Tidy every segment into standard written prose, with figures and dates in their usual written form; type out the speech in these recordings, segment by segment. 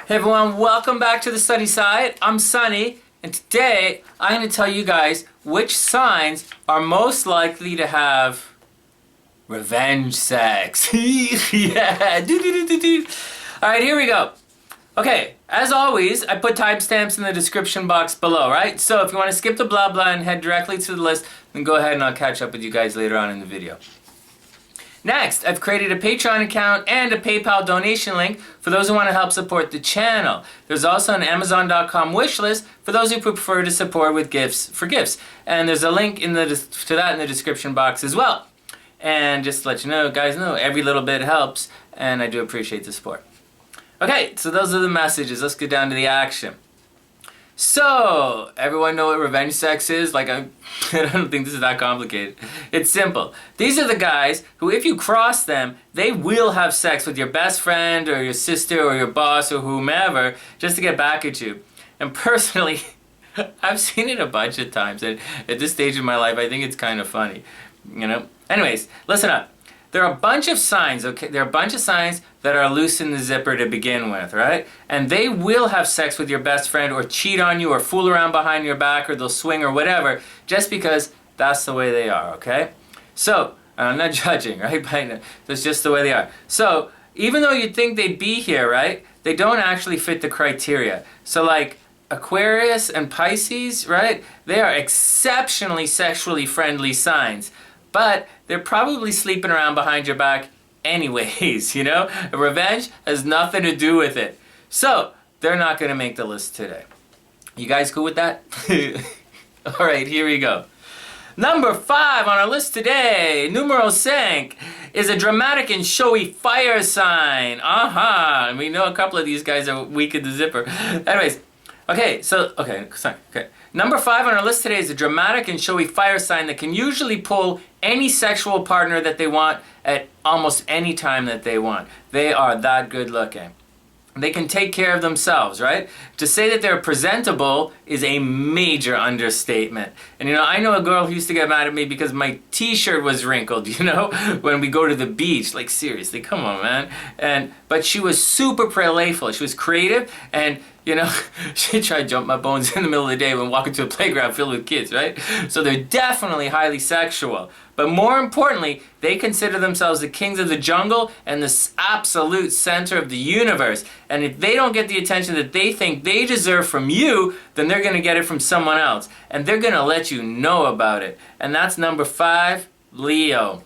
Hey everyone, welcome back to the Sunny Side. I'm Sunny, and today I'm going to tell you guys which signs are most likely to have revenge sex. Yeah, Alright, here we go. Okay, as always, I put timestamps in the description box below, right? So if you want to skip the blah blah and head directly to the list, then go ahead and I'll catch up with you guys later on in the video. Next, I've created a Patreon account and a PayPal donation link for those who want to help support the channel. There's also an Amazon.com wish list for those who prefer to support with gifts. And there's a link to that in the description box as well. And just to let you know, guys know, every little bit helps, and I do appreciate the support. Okay, so those are the messages. Let's get down to the action. So, everyone know what revenge sex is? Like, I don't think this is that complicated. It's simple. These are the guys who, if you cross them, they will have sex with your best friend or your sister or your boss or whomever just to get back at you. And personally, I've seen it a bunch of times. And at this stage of my life, I think it's kind of funny. You know? Anyways, listen up. There are a bunch of signs, okay? There are a bunch of signs that are loose in the zipper to begin with, right? And they will have sex with your best friend or cheat on you or fool around behind your back or they'll swing or whatever just because that's the way they are, okay? So, I'm not judging, right? But that's just the way they are. So, even though you'd think they'd be here, right? They don't actually fit the criteria. So like Aquarius and Pisces, right? They are exceptionally sexually friendly signs. But they're probably sleeping around behind your back anyways, you know? Revenge has nothing to do with it. So, they're not going to make the list today. You guys cool with that? Alright, here we go. Number 5 on our list today, numero 5, is a dramatic and showy fire sign. And we know a couple of these guys are weak in the zipper. Anyways, okay. Number 5 on our list today is a dramatic and showy fire sign that can usually pull any sexual partner that they want at almost any time that they want. They are that good looking. They can take care of themselves, right? To say that they're presentable is a major understatement. And you know, I know a girl who used to get mad at me because my t-shirt was wrinkled, you know, when we go to the beach. Like, seriously, come on, man. But she was super playful. She was creative, and you know, she tried to jump my bones in the middle of the day when walking to a playground filled with kids, right? So they're definitely highly sexual. But more importantly, they consider themselves the kings of the jungle and the absolute center of the universe. And if they don't get the attention that they think they deserve from you, then they're going to get it from someone else. And they're going to let you know about it. And that's number 5, Leo.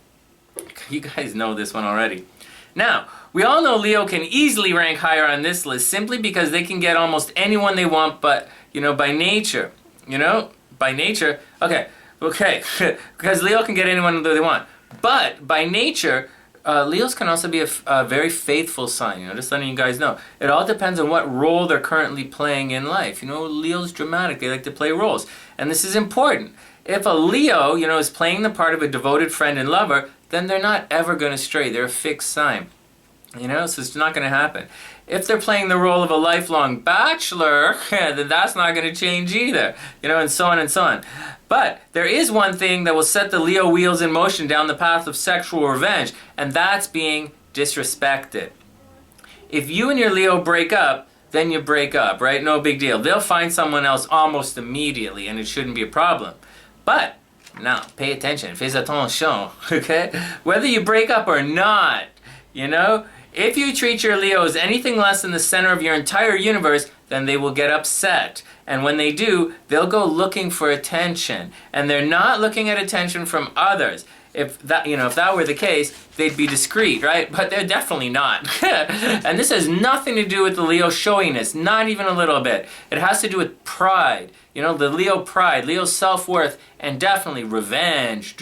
You guys know this one already. Now, we all know Leo can easily rank higher on this list simply because they can get almost anyone they want, but, you know, by nature. You know? By nature. Okay. Because Leo can get anyone that they want. But, by nature, Leos can also be a very faithful sign, you know, just letting you guys know. It all depends on what role they're currently playing in life. You know, Leo's dramatic. They like to play roles. And this is important. If a Leo, you know, is playing the part of a devoted friend and lover, then they're not ever going to stray. They're a fixed sign. You know, so it's not going to happen. If they're playing the role of a lifelong bachelor, then that's not going to change either. You know, and so on and so on. But there is one thing that will set the Leo wheels in motion down the path of sexual revenge, and that's being disrespected. If you and your Leo break up, then you break up, right? No big deal. They'll find someone else almost immediately, and it shouldn't be a problem. But, now, pay attention. Fais attention, okay? Whether you break up or not, you know, if you treat your Leo as anything less than the center of your entire universe, then they will get upset. And when they do, they'll go looking for attention. And they're not looking at attention from others. If that were the case, they'd be discreet, right? But they're definitely not. And this has nothing to do with the Leo showiness, not even a little bit. It has to do with pride. You know, the Leo pride, Leo's self-worth, and definitely revenge.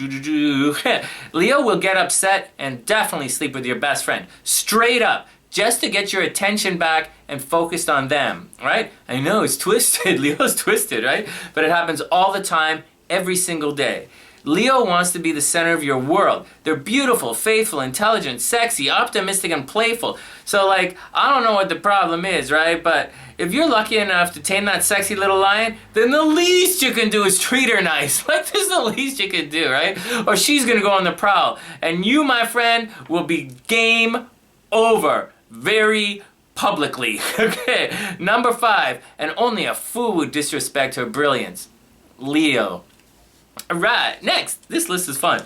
Leo will get upset and definitely sleep with your best friend. Straight up. Just to get your attention back and focused on them, right? I know, it's twisted. Leo's twisted, right? But it happens all the time, every single day. Leo wants to be the center of your world. They're beautiful, faithful, intelligent, sexy, optimistic, and playful. So, like, I don't know what the problem is, right? But if you're lucky enough to tame that sexy little lion, then the least you can do is treat her nice. Like, this is the least you can do, right? Or she's gonna go on the prowl. And you, my friend, will be game over very publicly. Okay, number 5, and only a fool would disrespect her brilliance. Leo. Alright, next. This list is fun.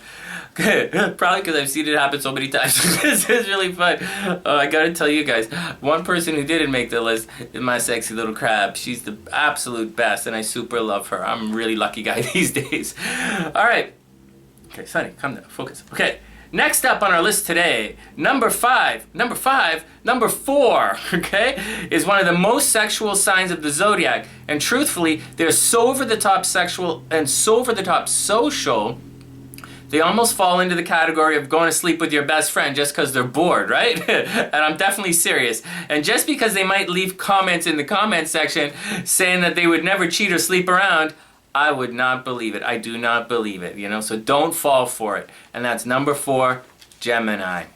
Probably because I've seen it happen so many times. This is really fun. I gotta tell you guys, one person who didn't make the list is my sexy little crab. She's the absolute best, and I super love her. I'm a really lucky guy these days. Alright. Okay, Sonny, come down. Focus. Okay. Next up on our list today, number 4, okay, is one of the most sexual signs of the Zodiac. And truthfully, they're so over the top sexual and so over the top social, they almost fall into the category of going to sleep with your best friend just because they're bored, right? And I'm definitely serious. And just because they might leave comments in the comment section saying that they would never cheat or sleep around, I would not believe it. I do not believe it, you know, so don't fall for it. And that's number 4, Gemini.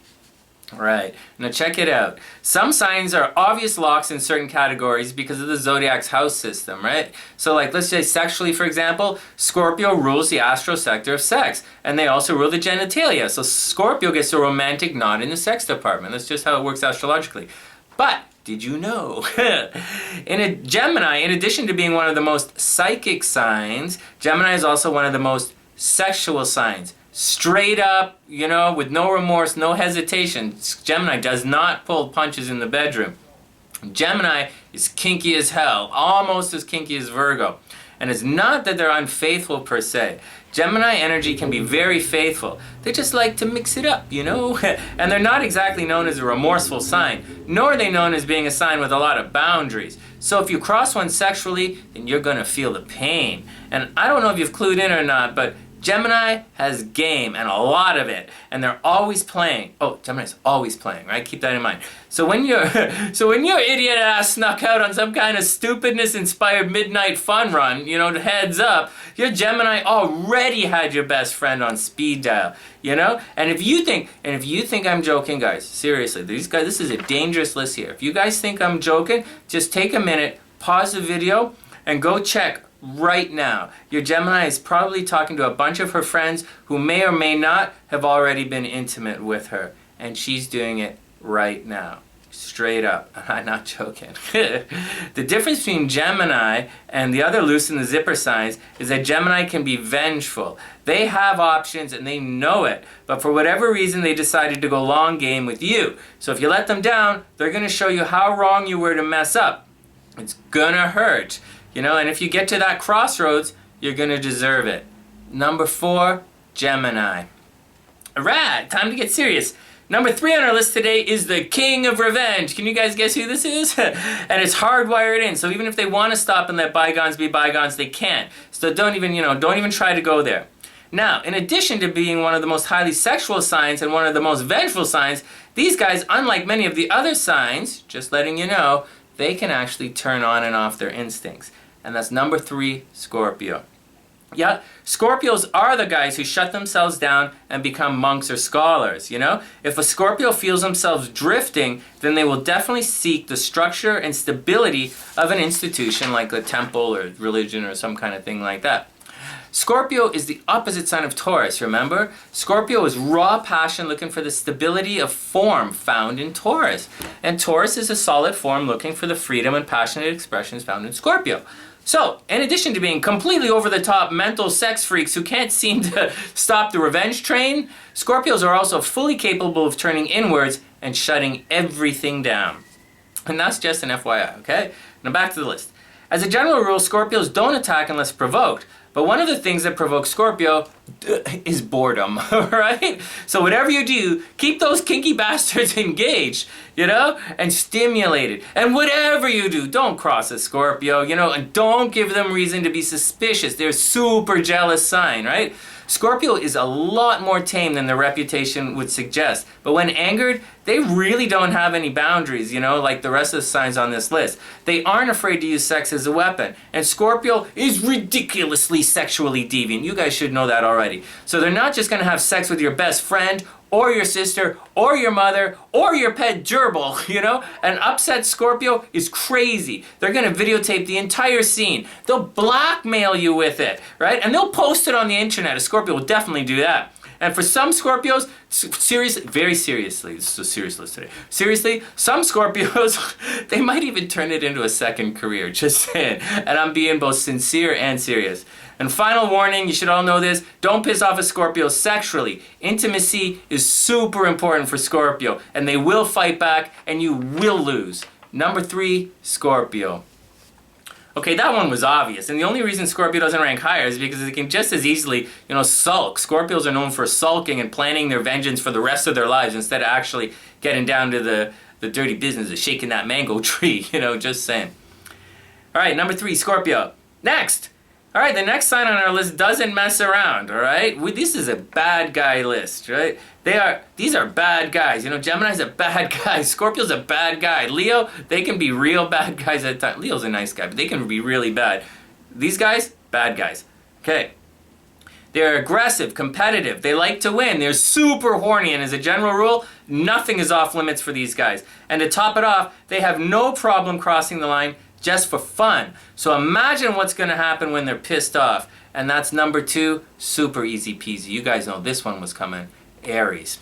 All right, now check it out. Some signs are obvious locks in certain categories because of the Zodiac's house system, right? So like, let's say sexually, for example, Scorpio rules the astral sector of sex, and they also rule the genitalia. So Scorpio gets a romantic nod in the sex department. That's just how it works astrologically. But did you know? Gemini, in addition to being one of the most psychic signs, Gemini is also one of the most sexual signs. Straight up, you know, with no remorse, no hesitation. Gemini does not pull punches in the bedroom. Gemini is kinky as hell, almost as kinky as Virgo. And it's not that they're unfaithful per se. Gemini energy can be very faithful. They just like to mix it up, you know? And they're not exactly known as a remorseful sign, nor are they known as being a sign with a lot of boundaries. So if you cross one sexually, then you're gonna feel the pain. And I don't know if you've clued in or not, but Gemini has game, and a lot of it, and they're always playing. Oh, Gemini's always playing, right? Keep that in mind. So when your idiot ass snuck out on some kind of stupidness-inspired midnight fun run, you know, heads up, your Gemini already had your best friend on speed dial, you know? And if you think I'm joking, guys, seriously, this is a dangerous list here. If you guys think I'm joking, just take a minute, pause the video, and go check right now. Your Gemini is probably talking to a bunch of her friends who may or may not have already been intimate with her. And she's doing it right now. Straight up. I'm not joking. The difference between Gemini and the other loose in the zipper signs is that Gemini can be vengeful. They have options and they know it. But for whatever reason, they decided to go long game with you. So if you let them down, they're going to show you how wrong you were to mess up. It's gonna hurt. You know, and if you get to that crossroads, you're going to deserve it. Number 4, Gemini. Alright, time to get serious. Number 3 on our list today is the King of Revenge. Can you guys guess who this is? And it's hardwired in, so even if they want to stop and let bygones be bygones, they can't. So don't even try to go there. Now, in addition to being one of the most highly sexual signs and one of the most vengeful signs, these guys, unlike many of the other signs, just letting you know, they can actually turn on and off their instincts. And that's number 3, Scorpio. Yeah, Scorpios are the guys who shut themselves down and become monks or scholars, you know? If a Scorpio feels themselves drifting, then they will definitely seek the structure and stability of an institution like a temple or religion or some kind of thing like that. Scorpio is the opposite sign of Taurus, remember? Scorpio is raw passion looking for the stability of form found in Taurus. And Taurus is a solid form looking for the freedom and passionate expressions found in Scorpio. So, in addition to being completely over-the-top mental sex freaks who can't seem to stop the revenge train, Scorpios are also fully capable of turning inwards and shutting everything down. And that's just an FYI, okay? Now back to the list. As a general rule, Scorpios don't attack unless provoked. But one of the things that provokes Scorpio is boredom, right? So whatever you do, keep those kinky bastards engaged, you know, and stimulated. And whatever you do, don't cross a Scorpio, you know, and don't give them reason to be suspicious. They're a super jealous sign, right? Scorpio is a lot more tame than their reputation would suggest. But when angered, they really don't have any boundaries, you know, like the rest of the signs on this list. They aren't afraid to use sex as a weapon. And Scorpio is ridiculously sexually deviant. You guys should know that already. So they're not just going to have sex with your best friend or your sister, or your mother, or your pet gerbil, you know? An upset Scorpio is crazy. They're gonna videotape the entire scene. They'll blackmail you with it, right? And they'll post it on the internet. A Scorpio will definitely do that. And for some Scorpios, seriously, very seriously, this is a serious list today. Seriously, some Scorpios, they might even turn it into a second career, just saying. And I'm being both sincere and serious. And final warning, you should all know this, don't piss off a Scorpio sexually. Intimacy is super important for Scorpio, and they will fight back, and you will lose. Number 3, Scorpio. Okay, that one was obvious, and the only reason Scorpio doesn't rank higher is because they can just as easily, sulk. Scorpios are known for sulking and planning their vengeance for the rest of their lives instead of actually getting down to the dirty business of shaking that mango tree, just saying. All right, number 3, Scorpio. Next! All right, the next sign on our list doesn't mess around, all right? This is a bad guy list, right? These are bad guys. Gemini's a bad guy. Scorpio's a bad guy. Leo, they can be real bad guys at times. Leo's a nice guy, but they can be really bad. These guys, bad guys. Okay. They're aggressive, competitive. They like to win. They're super horny, and as a general rule, nothing is off limits for these guys. And to top it off, they have no problem crossing the line just for fun. So imagine what's going to happen when they're pissed off. And that's number 2, super easy peasy. You guys know this one was coming. Aries.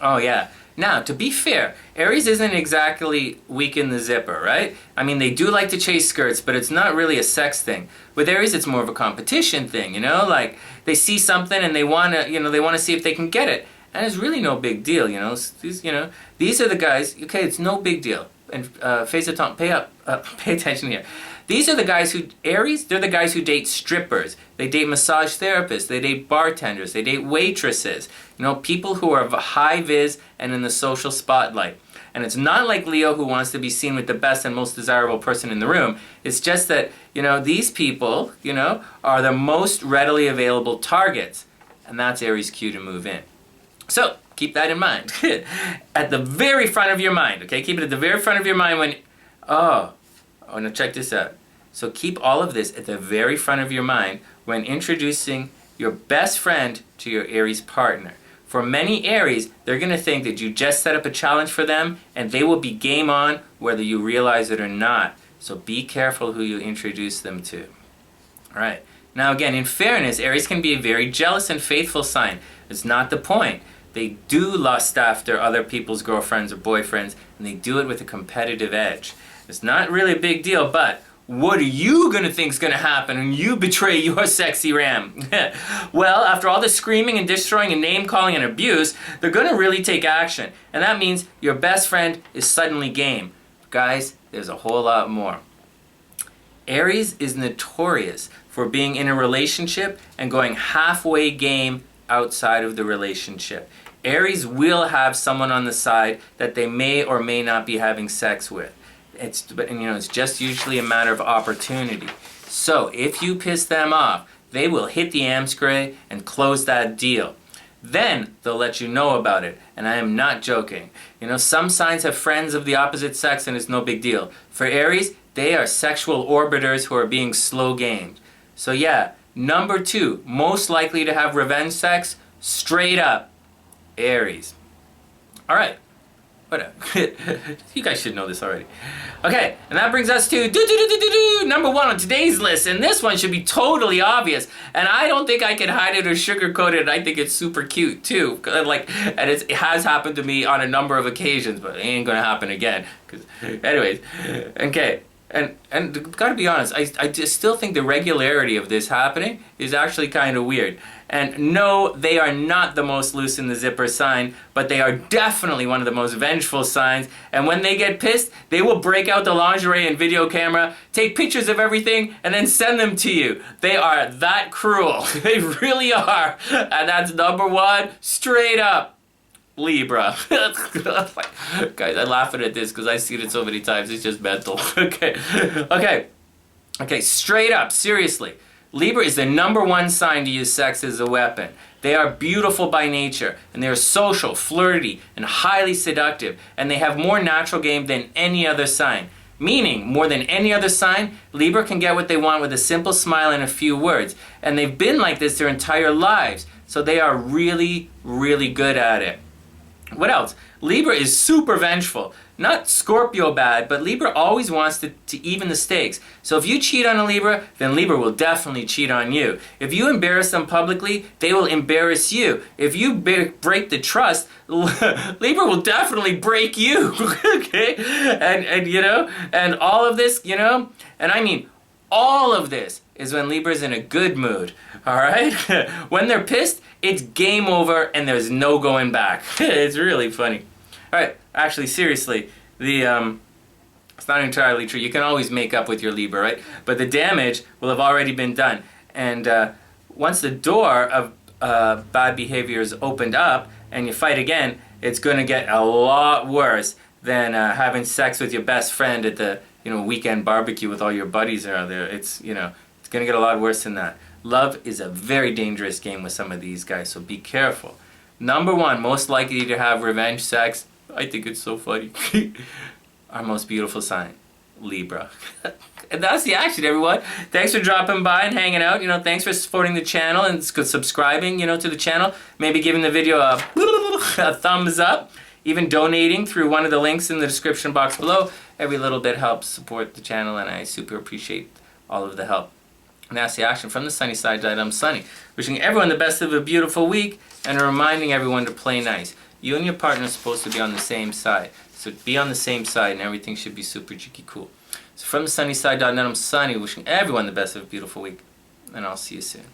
Oh yeah. Now, to be fair, Aries isn't exactly weak in the zipper, right? I mean, they do like to chase skirts, but it's not really a sex thing. With Aries, it's more of a competition thing, like they see something and they want to, they want to see if they can get it. And it's really no big deal, These are the guys, okay, it's no big deal. And pay attention here. These are the guys Aries, they're the guys who date strippers. They date massage therapists. They date bartenders. They date waitresses. People who are high vis and in the social spotlight. And it's not like Leo who wants to be seen with the best and most desirable person in the room. It's just that, these people, are the most readily available targets. And that's Aries' cue to move in. So, keep that in mind. At the very front of your mind, okay? Keep it at the very front of your mind when, now check this out. So keep all of this at the very front of your mind when introducing your best friend to your Aries partner. For many Aries, they're going to think that you just set up a challenge for them and they will be game on whether you realize it or not. So be careful who you introduce them to. All right. Now again, in fairness, Aries can be a very jealous and faithful sign. It's not the point. They do lust after other people's girlfriends or boyfriends, and they do it with a competitive edge. It's not really a big deal, but what are you going to think is going to happen when you betray your sexy ram? Well, after all the screaming and destroying and name-calling and abuse, they're going to really take action. And that means your best friend is suddenly game. Guys, there's a whole lot more. Aries is notorious for being in a relationship and going halfway game outside of the relationship. Aries will have someone on the side that they may or may not be having sex with. It's just usually a matter of opportunity. So if you piss them off, they will hit the Amscray and close that deal. Then they'll let you know about it. And I am not joking. Some signs have friends of the opposite sex and it's no big deal. For Aries, they are sexual orbiters who are being slow gamed. So yeah, number 2, most likely to have revenge sex, straight up, Aries. All right, whatever. You guys should know this already. Okay, and that brings us to number 1 on today's list, and this one should be totally obvious. And I don't think I can hide it or sugarcoat it. I think it's super cute too. And it has happened to me on a number of occasions, but it ain't gonna happen again. Anyways, okay. And gotta be honest, I just still think the regularity of this happening is actually kind of weird. And no, they are not the most loose in the zipper sign, but they are definitely one of the most vengeful signs. And when they get pissed, they will break out the lingerie and video camera, take pictures of everything, and then send them to you. They are that cruel. They really are. And that's number 1, straight up. Libra. Guys, I'm laughing at this because I've seen it so many times. It's just mental. Okay, straight up, seriously. Libra is the number 1 sign to use sex as a weapon. They are beautiful by nature, and they are social, flirty, and highly seductive, and they have more natural game than any other sign. Meaning, more than any other sign, Libra can get what they want with a simple smile and a few words. And they've been like this their entire lives, so they are really, really good at it. What else? Libra is super vengeful. Not Scorpio bad, but Libra always wants to even the stakes. So if you cheat on a Libra, then Libra will definitely cheat on you. If you embarrass them publicly, they will embarrass you. If you break the trust, Libra will definitely break you. Okay? And you know, and all of this, you know, and I mean all of this is when Libra's in a good mood. All right? When they're pissed, it's game over and there's no going back. It's really funny. All right, actually, seriously, it's not entirely true. You can always make up with your Libra, right? But the damage will have already been done. And once the door of bad behavior is opened up and you fight again, it's going to get a lot worse than having sex with your best friend at the weekend barbecue with all your buddies out there. It's going to get a lot worse than that. Love is a very dangerous game with some of these guys, so be careful. Number one, most likely to have revenge sex. I think it's so funny. Our most beautiful sign, Libra. And that's the action, everyone. Thanks for dropping by and hanging out. Thanks for supporting the channel and subscribing, to the channel. Maybe giving the video a thumbs up. Even donating through one of the links in the description box below. Every little bit helps support the channel, and I super appreciate all of the help. And that's the action from the sunny side. I'm Sunny. Wishing everyone the best of a beautiful week and reminding everyone to play nice. You and your partner are supposed to be on the same side. So be on the same side and everything should be super cheeky cool. So from the sunny side, I'm Sunny. Wishing everyone the best of a beautiful week. And I'll see you soon.